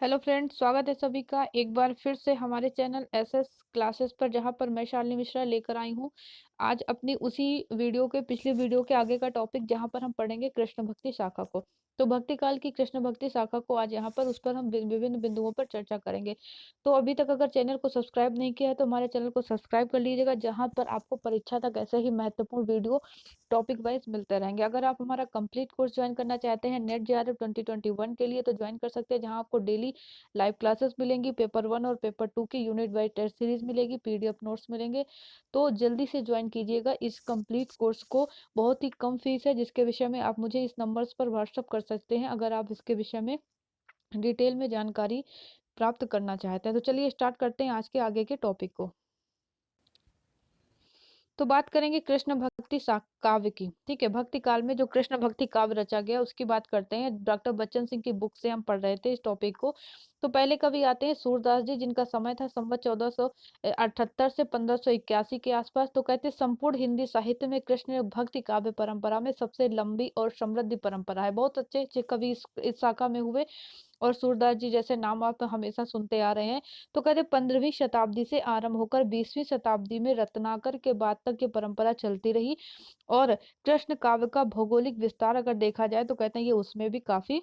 Hello friends, स्वागत है सभी का एक बार फिर से हमारे चैनल एसएस क्लासेस पर, जहां पर मैं शालिनी मिश्रा लेकर आई हूं आज अपनी उसी वीडियो के पिछली वीडियो के आगे का टॉपिक, जहां पर हम पढ़ेंगे कृष्ण भक्ति शाखा को। तो भक्ति काल की कृष्ण भक्ति शाखा को आज यहाँ पर उस पर हम विभिन्न बिंदुओं पर चर्चा करेंगे। तो अभी तक अगर चैनल को सब्सक्राइब नहीं किया है तो हमारे चैनल को सब्सक्राइब कर लीजिएगा, जहाँ पर आपको परीक्षा तक ऐसे ही महत्वपूर्ण वीडियो टॉपिक वाइज मिलते रहेंगे। अगर आप हमारा कंप्लीट कोर्स ज्वाइन करना चाहते हैं नेट जेआरएफ 2021 के लिए, तो ज्वाइन कर सकते हैं, जहां आपको डेली लाइव क्लासेस मिलेंगी, पेपर 1 और पेपर 2 की यूनिट वाइज टेस्ट सीरीज मिलेगी, पीडीएफ नोट्स मिलेंगे। तो जल्दी से ज्वाइन कीजिएगा इस कंप्लीट कोर्स को। बहुत ही कम फीस है, जिसके विषय में आप मुझे इस नंबर्स पर व्हाट्सअप कर सकते हैं अगर आप इसके विषय में डिटेल में जानकारी प्राप्त करना चाहते हैं। तो चलिए स्टार्ट करते हैं आज के आगे के टॉपिक को। तो बात करेंगे कृष्ण भक्ति काव्य की। ठीक है, भक्ति काल में जो कृष्ण भक्ति काव्य रचा गया उसकी बात करते हैं। डॉक्टर बच्चन सिंह की बुक से हम पढ़ रहे थे इस टॉपिक को। तो पहले कवि आते हैं सूरदास जी, जिनका समय था संवत 1478 से 1581 के आसपास। तो कहते हैं संपूर्ण हिंदी साहित्य में कृष्ण भक्ति काव्य परंपरा में सबसे लंबी और समृद्ध परंपरा है। बहुत अच्छे अच्छे कवि इस शाखा में हुए, और सूरदास जी जैसे नाम आप हमेशा सुनते आ रहे हैं। तो कहते 15वीं शताब्दी से आरंभ होकर 20वीं शताब्दी में रत्नाकर के बाद तक ये परंपरा चलती रही। और कृष्ण काव्य का भौगोलिक विस्तार अगर देखा जाए तो कहते हैं ये उसमें भी काफी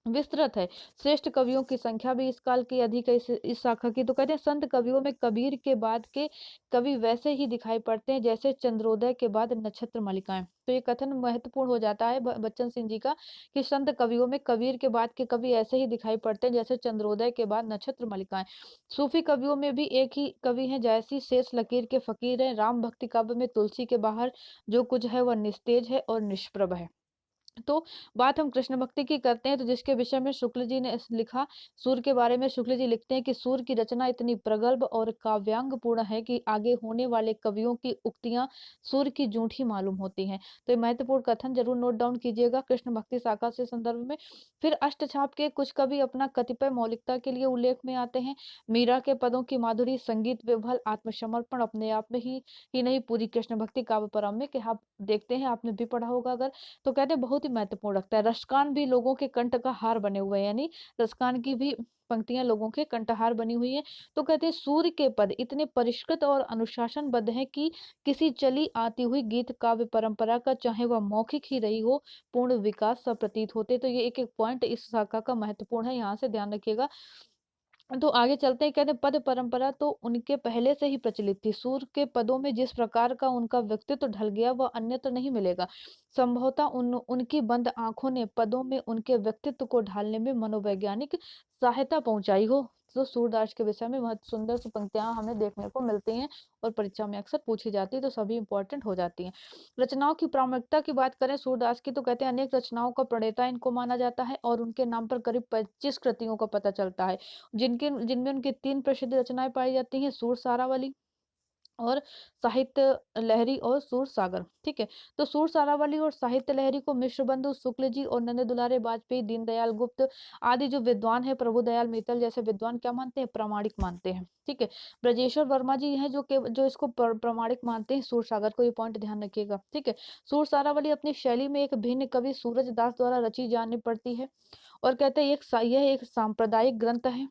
विस्तृत है। श्रेष्ठ कवियों की संख्या भी इस काल की अधिक है इस शाखा की। तो कहते हैं संत कवियों में कबीर के बाद के कवि वैसे ही दिखाई पड़ते हैं जैसे चंद्रोदय के बाद नक्षत्र मालिकाएं। तो ये कथन महत्वपूर्ण हो जाता है बच्चन सिंह जी का, कि संत कवियों में कबीर के बाद के कवि ऐसे ही दिखाई पड़ते हैं जैसे चंद्रोदय के बाद नक्षत्र मालिकाएं। सूफी कवियों में भी एक ही कवि हैं, जैसी शेष लकीर के फकीर हैं। राम भक्ति काव्य में तुलसी के बाहर जो कुछ है वह निस्तेज है और निष्प्रभ है। तो बात हम कृष्ण भक्ति की करते हैं, तो जिसके विषय में शुक्ल जी ने लिखा। सूर के बारे में शुक्ल जी लिखते हैं कि सूर की रचना इतनी प्रगल्भ और काव्यांग पूर्ण है कि आगे होने वाले कवियों की उक्तियां सूर की जूठी मालूम होती हैं। तो ये महत्वपूर्ण कथन जरूर नोट डाउन कीजिएगा कृष्ण भक्ति शाखा से संदर्भ में। फिर अष्टछाप के कुछ कवि अपना कतिपय मौलिकता के लिए उल्लेख में आते हैं। मीरा के पदों की माधुरी, संगीत विभल, आत्मसमर्पण अपने आप में ही नहीं, पूरी कृष्ण भक्ति काव्य परम में, कि आप देखते हैं, आपने भी पढ़ा होगा अगर, तो कहते हैं बहुत ही महत्वपूर्ण रखता है। रसकान भी लोगों के कंठ का हार बने हुए हैं, यानी रसकान की भी पंक्तियां लोगों के कंठहार बनी हुई हैं। तो कहते हैं सूर्य के पद इतने परिष्कृत और अनुशासनबद्ध हैं कि किसी चली आती हुई गीत काव्य परंपरा का, चाहे वह मौखिक ही रही हो, पूर्ण विकास सा प्रतीत होते। तो ये एक एक पॉइंट इस शाखा का महत्वपूर्ण है, यहाँ से ध्यान रखिएगा। तो आगे चलते हैं, कहते हैं पद परंपरा तो उनके पहले से ही प्रचलित थी। सूर के पदों में जिस प्रकार का उनका व्यक्तित्व ढल गया वह अन्यत्र नहीं मिलेगा। संभवतः उनकी बंद आंखों ने पदों में उनके व्यक्तित्व को ढालने में मनोवैज्ञानिक सहायता पहुंचाई हो। तो सूरदास के विषय में बहुत सुंदर सी पंक्तियां हमें देखने को मिलती हैं, और परीक्षा में अक्सर पूछी जाती है, तो सभी इंपॉर्टेंट हो जाती हैं। रचनाओं की प्रामाणिकता की बात करें सूरदास की, तो कहते हैं अनेक रचनाओं का प्रणेता इनको माना जाता है, और उनके नाम पर करीब 25 कृतियों का पता चलता है, जिनमें उनकी 3 प्रसिद्ध रचनाएं पाई जाती हैं, सूर सारावली और साहित्य लहरी और सूर सागर। ठीक है, तो सूर सारावली और साहित्य लहरी को मिश्र बंधु शुक्ल जी और नंद दुलारे वाजपेयी, दीनदयाल गुप्त आदि जो विद्वान है, प्रभुदयाल मित्तल जैसे विद्वान क्या मानते हैं, प्रामाणिक मानते हैं। ठीक है, ब्रजेश्वर वर्मा जी हैं जो इसको प्रामाणिक मानते हैं। सूर सागर को, ये पॉइंट ध्यान रखिएगा। ठीक है, सूर सारावली अपनी शैली में एक भिन्न कवि सूरज दास द्वारा रची जानी पड़ती है, और कहते हैं यह एक सांप्रदायिक ग्रंथ है,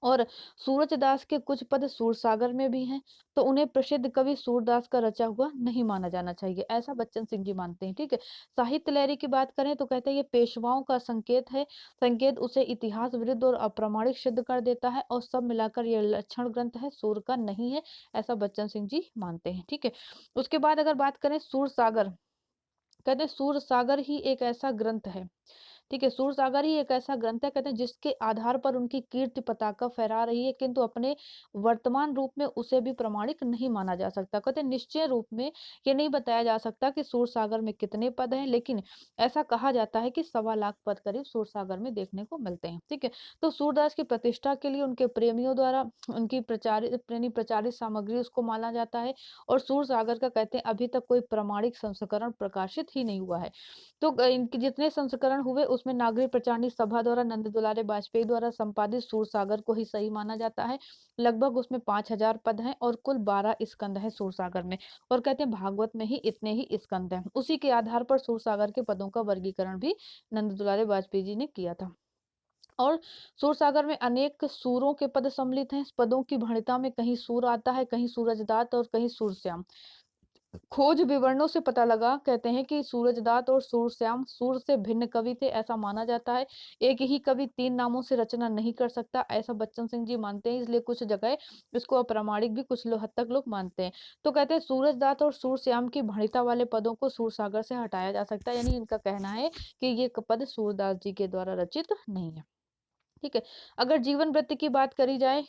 और सूरजदास के कुछ पद सूरसागर में भी हैं, तो उन्हें प्रसिद्ध कवि सूरदास का रचा हुआ नहीं माना जाना चाहिए, ऐसा बच्चन सिंह जी मानते हैं। ठीक है, साहित्य लहरी की बात करें तो कहते हैं ये पेशवाओं का संकेत है, संकेत उसे इतिहास विरुद्ध और अप्रामाणिक सिद्ध कर देता है, और सब मिलाकर यह लक्षण ग्रंथ है, सूर का नहीं है, ऐसा बच्चन सिंह जी मानते हैं। ठीक है, उसके बाद अगर बात करें सूर सागर, कहते हैं सूर सागर ही एक ऐसा ग्रंथ है। ठीक है, सूरसागर ही एक ऐसा ग्रंथ है, कहते हैं जिसके आधार पर उनकी कीर्ति पताका फहरा रही है, किंतु अपने वर्तमान रूप में उसे भी प्रमाणिक नहीं माना जा सकता। कहते हैं निश्चय रूप में ये नहीं बताया जा सकता कि सूरसागर में कितने पद हैं, लेकिन ऐसा कहा जाता है कि 1.25 लाख पद करीब सूरसागर में देखने को मिलते हैं। ठीक है, तो सूरदास की प्रतिष्ठा के लिए उनके प्रेमियों द्वारा उनकी प्रचारित सामग्री उसको माना जाता है, और सूरसागर का कहते हैं अभी तक कोई प्रमाणिक संस्करण प्रकाशित ही नहीं हुआ है। तो इनके जितने संस्करण हुए उसमें नागरिक प्रचारणी सभा द्वारा नंद दुलारे वाजपेयी द्वारा संपादित सूरसागर को ही सही माना जाता है। लगभग उसमें 5,000 पद हैं, और कुल 12 स्कंद है सूरसागर में, और कहते हैं भागवत में ही इतने ही स्कंद हैं। उसी के आधार पर सूरसागर के पदों का वर्गीकरण भी नंद दुलारे वाजपेयी जी ने किया था। और सूरसागर में अनेक सूरों के पद सम्मिलित हैं। पदों की भणिता में कहीं सूर आता है, कहीं सूरजदात और कहीं सूरश्याम। खोज विवरणों से पता लगा, कहते हैं कि सूरजदात और सूरश्याम सूर से भिन्न कवि थे, ऐसा माना जाता है। एक ही कवि तीन नामों से रचना नहीं कर सकता, ऐसा बच्चन सिंह जी मानते हैं। इसलिए कुछ जगह इसको अप्रामाणिक भी कुछ हद तक लोग मानते हैं। तो कहते हैं सूरजदात और सूरश्याम की भणिता वाले पदों को सूरसागर से हटाया जा सकता है, यानी इनका कहना है कि ये पद सूरदास जी के द्वारा रचित नहीं है। ठीक है। अगर जीवन वृत्त की बात करी जाए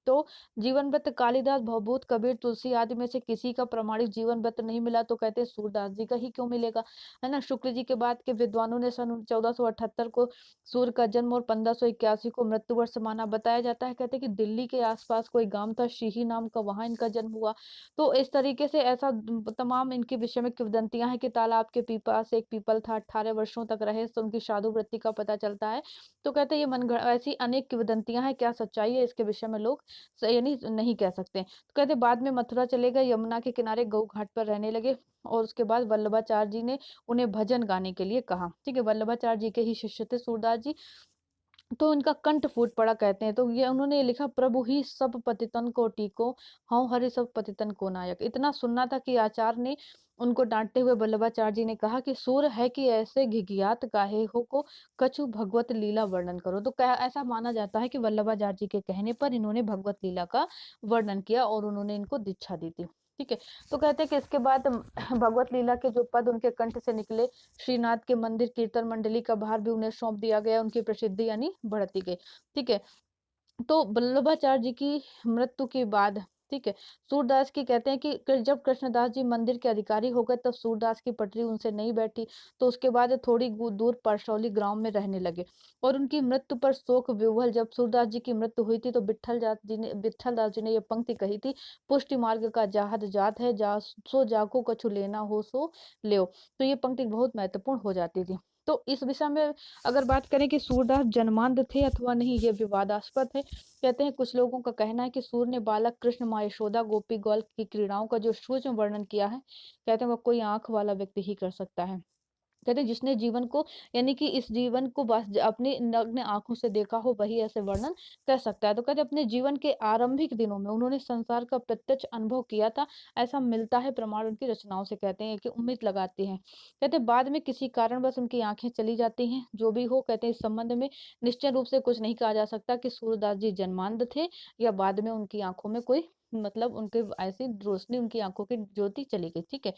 तो जीवन वृत्त कालिदास, भवभूत, कबीर, तुलसी आदि में से किसी का प्रमाणिक जीवन वृत्त नहीं मिला, तो कहते हैं सूरदास जी का ही क्यों मिलेगा, है ना। शुक्ल जी के बाद के विद्वानों ने सन 1478 को सूर्य का जन्म और 1581 को मृत्यु वर्ष माना। बताया जाता है, कहते हैं कि दिल्ली के आसपास कोई गांव था शीही नाम का, वहां इनका जन्म हुआ। तो इस तरीके से ऐसा तमाम इनके विषय में किंवदंतियां हैं कि तालाब के पास एक पीपल था, 18 वर्षों तक रहे, तो उनकी साधु वृत्ति का पता चलता है। तो कहते हैं ये मनगढ़ ऐसी अनेक किंवदंतियां हैं, क्या सच्चाई है इसके विषय में लोग यानी नहीं कह सकते। तो कहते बाद में मथुरा चले गए, यमुना के किनारे गऊ घाट पर रहने लगे, और उसके बाद वल्लभाचार्य जी ने उन्हें भजन गाने के लिए कहा। ठीक है, वल्लभाचार्य जी के ही शिष्य थे सूरदास जी। तो इनका कंठ फूट पड़ा, कहते हैं। तो ये उन्होंने लिखा, प्रभु ही सब पतितन को टीको, हऊँ हरि सब पतितन को नायक। इतना सुनना था कि आचार्य ने उनको डांटते हुए वल्लभाचार्य जी ने कहा कि सूर है कि ऐसे घिघियात काहे हो को, कछु भगवत लीला वर्णन करो। तो ऐसा माना जाता है कि वल्लभाचार्य जी के कहने पर इन्होंने भगवत लीला का वर्णन किया और उन्होंने इनको दीक्षा दी थी। ठीक है। तो कहते हैं कि इसके बाद भगवत लीला के जो पद उनके कंठ से निकले, श्रीनाथ के मंदिर कीर्तन मंडली का भार भी उन्हें सौंप दिया गया, उनकी प्रसिद्धि यानी बढ़ती गई। ठीक है। तो वल्लभाचार्य जी की मृत्यु के बाद, ठीक है, सूरदास की कहते हैं कि जब कृष्णदास जी मंदिर के अधिकारी हो गए, तब सूरदास की पटरी उनसे नहीं बैठी। तो उसके बाद थोड़ी दूर परसौली ग्राम में रहने लगे, और उनकी मृत्यु पर शोक विह्वल जब सूरदास जी की मृत्यु हुई थी, तो विट्ठल दास जी ने ये पंक्ति कही थी, पुष्टि मार्ग का जाहद जात है, जा सो जाको कछु लेना हो सो ले। तो ये पंक्ति बहुत महत्वपूर्ण हो जाती थी। तो इस विषय में अगर बात करें कि सूरदास जन्मांध थे अथवा नहीं, ये विवादास्पद है। कहते हैं कुछ लोगों का कहना है कि सूर ने बालक कृष्ण, माँ यशोदा, गोपी गौल की क्रीड़ाओं का जो सूक्ष्म वर्णन किया है, कहते हैं वह कोई आंख वाला व्यक्ति ही कर सकता है। कहते हैं जिसने जीवन को यानी कि इस जीवन को बस अपनी नग्न आंखों से देखा हो, वही ऐसे वर्णन कर सकता है। तो कहते हैं अपने जीवन के आरंभिक दिनों में उन्होंने संसार का प्रत्यक्ष अनुभव किया था, ऐसा मिलता है प्रमाण उनकी रचनाओं से, कहते हैं कि उम्मीद लगाते हैं। कहते हैं बाद में किसी कारणवश उनकी आंखें चली जाती हैं, जो भी हो, कहते हैं इस संबंध में निश्चय रूप से कुछ नहीं कहा जा सकता कि सूरदास जी जन्मांध थे या बाद में उनकी आंखों में कोई मतलब उनके ऐसी रोशनी, उनकी आंखों की ज्योति चली गई। ठीक है।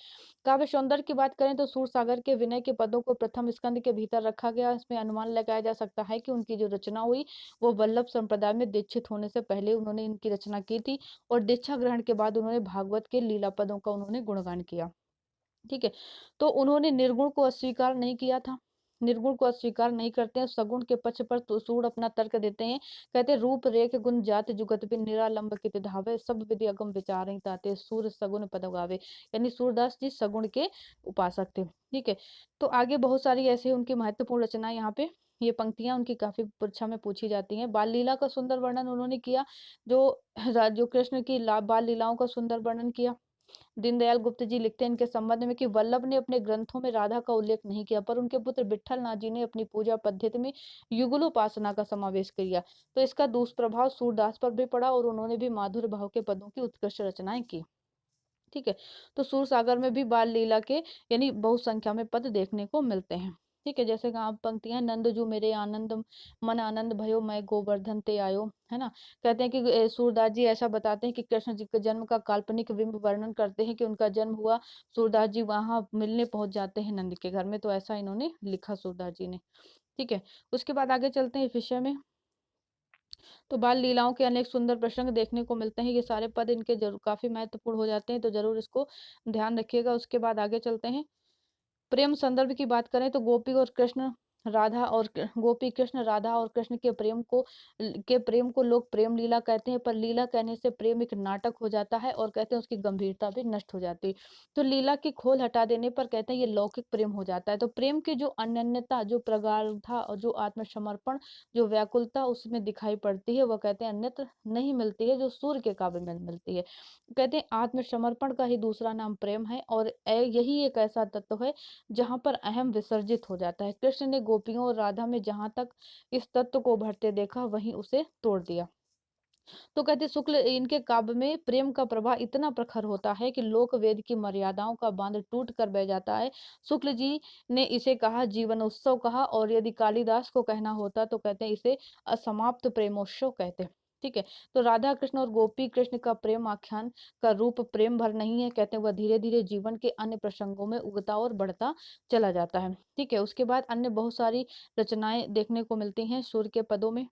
काव्य सौंदर्य की बात करें तो सूरसागर के विनय के पदों को प्रथम स्कंद के भीतर रखा गया। इसमें अनुमान लगाया जा सकता है कि उनकी जो रचना हुई वो वल्लभ संप्रदाय में दीक्षित होने से पहले उन्होंने इनकी रचना की थी, और दीक्षा ग्रहण के बाद उन्होंने भागवत के लीला पदों का उन्होंने गुणगान किया। ठीक है। तो उन्होंने निर्गुण को अस्वीकार नहीं किया था, निर्गुण को अस्वीकार नहीं करते हैं, सगुण के पक्ष पर तो सूड अपना तर्क देते हैं। कहते हैं रूप रेख गुण जाति जुगत बिन निरालंब कित धावे, सब विधि अगम विचार ताते सूर सगुण पद गावे। यानी सूरदास जी सगुण के उपासक थे। ठीक है। तो आगे बहुत सारी ऐसे उनकी महत्वपूर्ण रचनाएं यहाँ पे ये पंक्तियां उनकी काफी परीक्षा में पूछी जाती हैं। बाल लीला का सुंदर वर्णन उन्होंने किया, जो कृष्ण की बाल लीलाओं का सुंदर वर्णन किया। दीनदयाल गुप्त जी लिखते हैं इनके संबंध में कि वल्लभ ने अपने ग्रंथों में राधा का उल्लेख नहीं किया, पर उनके पुत्र विट्ठल नाथ जी ने अपनी पूजा पद्धति में युगलोपासना का समावेश किया। तो इसका दुष्प्रभाव सूरदास पर भी पड़ा, और उन्होंने भी माधुर्य भाव के पदों की उत्कृष्ट रचनाएं की। ठीक है। तो सूरसागर में भी बाल लीला के यानी बहुत संख्या में पद देखने को मिलते हैं। ठीक है। जैसे कि आप पंक्तियां, नंद जो मेरे आनंद मन आनंद भयो, मैं गोवर्धन ते आयो, है ना। कहते हैं कि सूरदास जी ऐसा बताते हैं कि कृष्ण जी के जन्म का काल्पनिक बिंब वर्णन करते हैं कि उनका जन्म हुआ, सूरदास जी वहां मिलने पहुंच जाते हैं नंद के घर में। तो ऐसा इन्होंने लिखा सूरदास जी ने। ठीक है। उसके बाद आगे चलते हैं इस विषय में। तो बाल लीलाओं के अनेक सुंदर प्रसंग देखने को मिलते हैं। ये सारे पद इनके जरूर काफी महत्वपूर्ण हो जाते हैं, तो जरूर इसको ध्यान रखिएगा। उसके बाद आगे चलते हैं। प्रेम संदर्भ की बात करें तो गोपी कृष्ण राधा और कृष्ण के प्रेम को लोग प्रेम लीला कहते हैं, पर लीला कहने से प्रेम एक नाटक हो जाता है, और कहते हैं उसकी गंभीरता भी नष्ट हो जाती है। तो लीला की खोल हटा देने पर कहते हैं ये लौकिक प्रेम हो जाता है। तो प्रेम की जो अनन्यता, जो प्रगाढ़ता और जो आत्मसमर्पण, जो व्याकुलता उसमें दिखाई पड़ती है, वह कहते हैं अन्यत्र नहीं मिलती है, जो सूर्य के काव्य में मिलती है। कहते हैं आत्मसमर्पण का ही दूसरा नाम प्रेम है, और यही एक ऐसा तत्व है जहां पर अहम विसर्जित हो जाता है। कृष्ण ने गोपियों और राधा में जहां तक इस तत्व को उभरते देखा वहीं उसे तोड़ दिया। तो कहते शुक्ल इनके काव्य में प्रेम का प्रवाह इतना प्रखर होता है कि लोक वेद की मर्यादाओं का बांध टूट कर बह जाता है। शुक्ल जी ने इसे कहा जीवन उत्सव कहा, और यदि कालिदास को कहना होता तो कहते हैं इसे असमाप्त प्रेमोत्सव कहते। ठीक है। तो राधा कृष्ण और गोपी कृष्ण का प्रेम आख्यान का रूप प्रेम भर नहीं है, कहते हैं वह धीरे धीरे जीवन के अन्य प्रसंगों में उगता और बढ़ता चला जाता है। ठीक है। उसके बाद अन्य बहुत सारी रचनाएं देखने को मिलती हैं सुर के पदों में।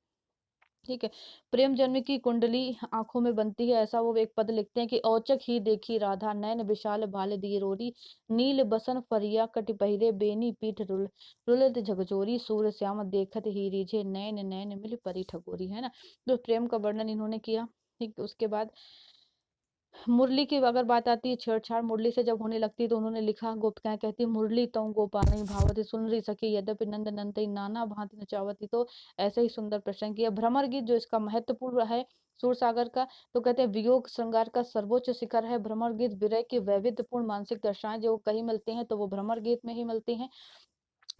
ठीक है। प्रेम जन्म की कुंडली आंखों में बनती है, ऐसा वो एक पद लिखते हैं कि औचक ही देखी राधा नैन विशाल भाल दिए रोरी, नील बसन फरिया कट पहिरे बेनी पीठ रुलत झकझोरी, सूर श्याम देखत ही रिझे नैन नैन मिल परी ठगोरी, है ना। तो प्रेम का वर्णन इन्होंने किया। ठीक। उसके बाद मुरली की अगर बात आती है, छेड़छाड़ मुरली से जब होने लगती है तो उन्होंने लिखा, गोपिकाएं कहती मुरली तौ गोपाल भावती सुन रही सखी यद्यपि नंद नंदई नाना भांति नचावती। तो ऐसे ही सुंदर प्रसंग किया। भ्रमर गीत जो इसका महत्वपूर्ण है सूर सागर का, तो कहते हैं वियोग श्रृंगार का सर्वोच्च शिखर है भ्रमर गीत। विरह के वैविध्यपूर्ण मानसिक दशाएं जो कहीं मिलती हैं तो वो भ्रमर गीत में ही मिलती हैं।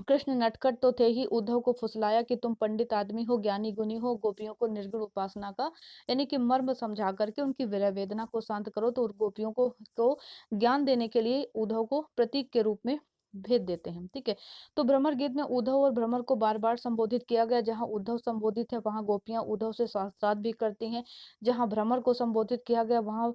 कृष्ण नटखट तो थे ही, उद्धव को फुसलाया कि तुम पंडित आदमी हो, ज्ञानी गुणी हो, गोपियों को निर्गुण उपासना का यानी कि मर्म समझा करके उनकी विरह वेदना को शांत करो। तो गोपियों को ज्ञान देने के लिए उद्धव को प्रतीक के रूप में भेज देते हैं। ठीक है। तो भ्रमर गीत में उद्धव और भ्रमर को बार बार संबोधित किया गया। जहां उद्धव संबोधित है वहां गोपियां उद्धव से शास्त्रार्थ भी करती हैं। जहां भ्रमर को संबोधित किया गया वहां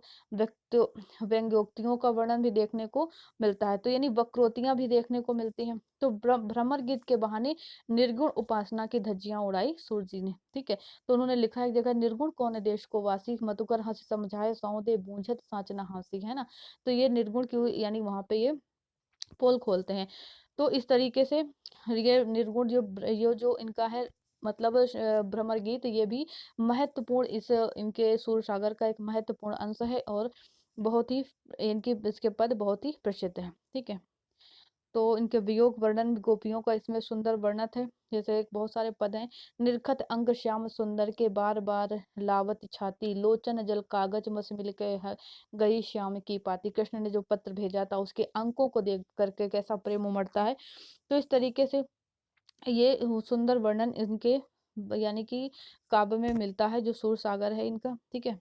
व्यंग्योक्तियों का वर्णन भी देखने को मिलता है। तो यानी वक्रोतियां भी देखने को मिलती हैं। तो भ्रमर गीत के बहाने निर्गुण उपासना की धज्जियां उड़ाई सूर जी ने। ठीक है। तो उन्होंने लिखा एक जगह, निर्गुण कौन देश को वासी, मधुकर हंस समझाए सौ दे बूझत साचना हासी, है ना। तो ये निर्गुण क्यों, यानी वहां पे ये पोल खोलते हैं। तो इस तरीके से ये निर्गुण ये जो इनका है मतलब भ्रमर गीत, ये भी महत्वपूर्ण इस इनके सूर सागर का एक महत्वपूर्ण अंश है, और बहुत ही इनकी इसके पद बहुत ही प्रसिद्ध है। ठीक है। तो इनके वियोग वर्णन गोपियों का इसमें सुंदर वर्णत है। जैसे एक बहुत सारे पद हैं, निरखत अंग श्याम सुंदर के बार बार लावत छाती, लोचन जल कागज मस मिल के गई श्याम की पाती। कृष्ण ने जो पत्र भेजा था उसके अंकों को देख करके कैसा प्रेम उमड़ता है। तो इस तरीके से ये सुंदर वर्णन इनके यानी कि काव्य में मिलता है जो सूर सागर है इनका। ठीक है।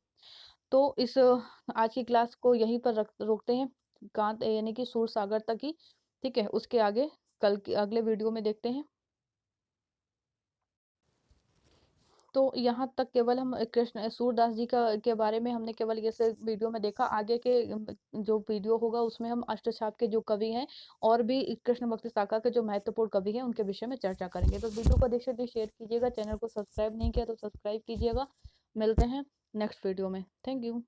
तो इस आज की क्लास को यहीं पर रोकते हैं, कांत यानी कि सूर सागर तक ही। ठीक है। उसके आगे कल के अगले वीडियो में देखते हैं। तो यहाँ तक केवल हम कृष्ण सूरदास जी का के बारे में हमने केवल ये से वीडियो में देखा। आगे के जो वीडियो होगा उसमें हम अष्टछाप के जो कवि हैं और भी कृष्ण भक्ति शाखा के जो महत्वपूर्ण कवि हैं उनके विषय में चर्चा करेंगे। तो वीडियो को अधिक से शेयर कीजिएगा, चैनल को सब्सक्राइब नहीं किया तो सब्सक्राइब कीजिएगा। मिलते हैं नेक्स्ट वीडियो में। Thank you.